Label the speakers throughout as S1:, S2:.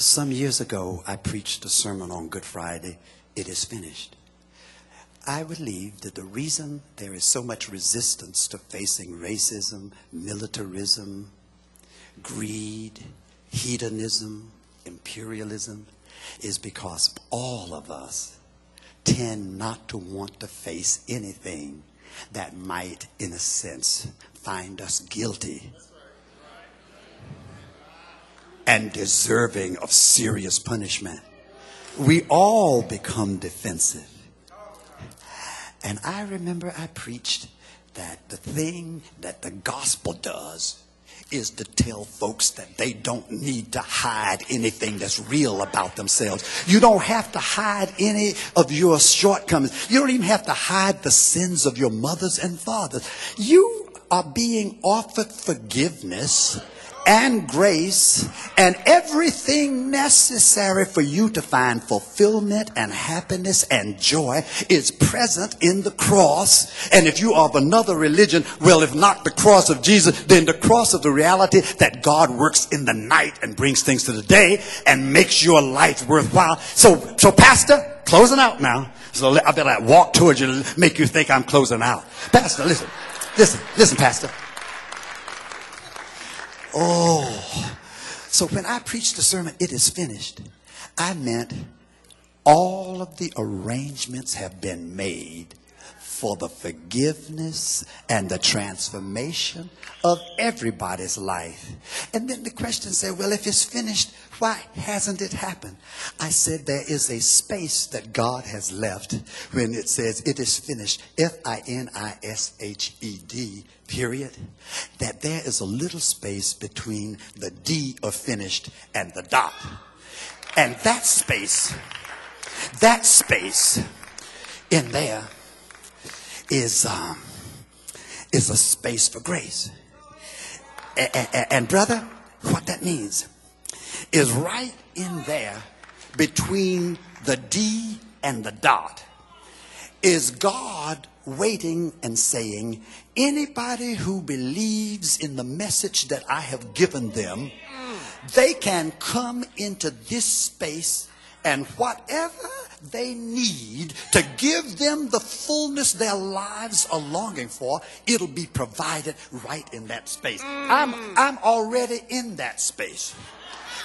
S1: Some years ago, I preached a sermon on Good Friday, "It is finished." I believe that the reason there is so much resistance to facing racism, militarism, greed, hedonism, imperialism, is because all of us tend not to want to face anything that might, in a sense, find us guilty and deserving of serious punishment. We all become defensive. And I remember I preached that the thing that the gospel does is to tell folks that they don't need to hide anything that's real about themselves. You don't have to hide any of your shortcomings. You don't even have to hide the sins of your mothers and fathers. You are being offered forgiveness and grace and everything necessary for you to find fulfillment and happiness and joy is present in the cross. And if you are of another religion, well, if not the cross of Jesus, then the cross of the reality that God works in the night and brings things to the day and makes your life worthwhile. So Pastor, closing out now. So I better walk towards you to make you think I'm closing out. Pastor, listen, Pastor. Oh, so when I preached the sermon, "It is finished," I meant all of the arrangements have been made for the forgiveness and the transformation of everybody's life. And then the question said, well, if it's finished, why hasn't it happened? I said there is a space that God has left when it says "it is finished," F-I-N-I-S-H-E-D, period, that there is a little space between the D of finished and the dot. And that space in there is a space for grace. And brother, what that means is right in there between the D and the dot is God waiting and saying, anybody who believes in the message that I have given them, they can come into this space, and whatever they need to give them the fullness their lives are longing for, it'll be provided right in that space. I'm already in that space.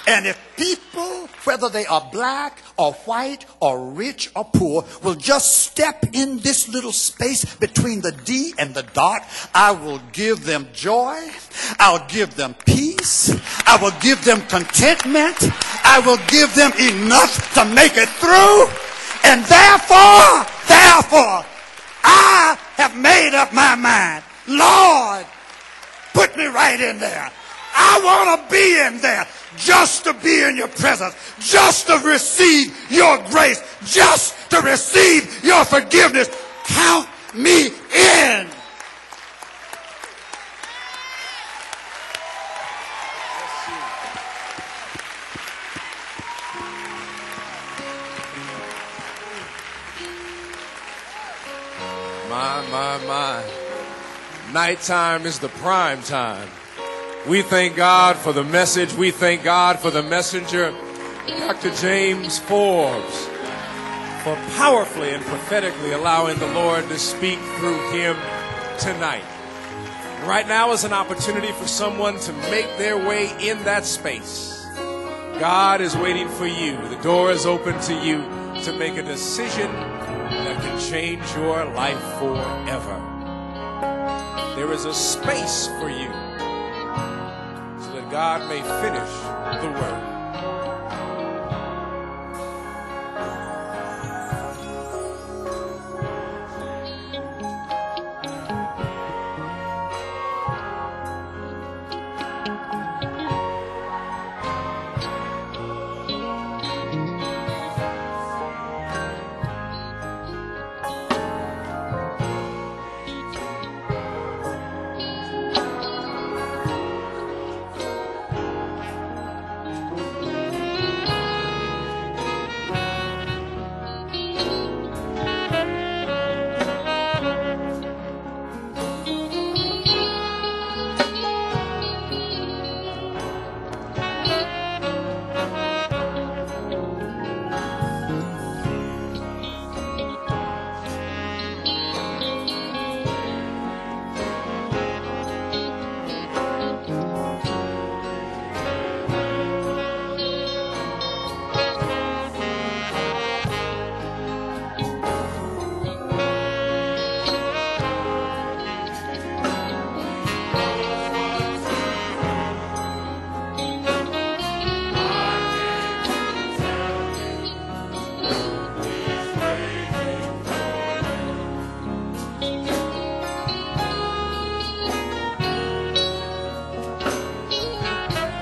S1: And if people, whether they are black or white or rich or poor, will just step in this little space between the D and the dot, I will give them joy. I'll give them peace. I will give them contentment. I will give them enough to make it through. And therefore, I have made up my mind. Lord, put me right in there. I want to be in there. Just to be in your presence, just to receive your grace, just to receive your forgiveness. Count me in.
S2: My. Nighttime is the prime time. We thank God for the message. We thank God for the messenger, Dr. James Forbes, for powerfully and prophetically allowing the Lord to speak through him tonight. Right now is an opportunity for someone to make their way in that space. God is waiting for you. The door is open to you to make a decision that can change your life forever. There is a space for you, God may finish the work.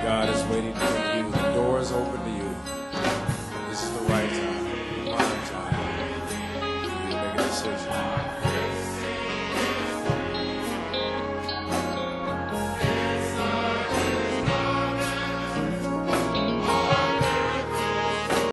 S2: God is waiting for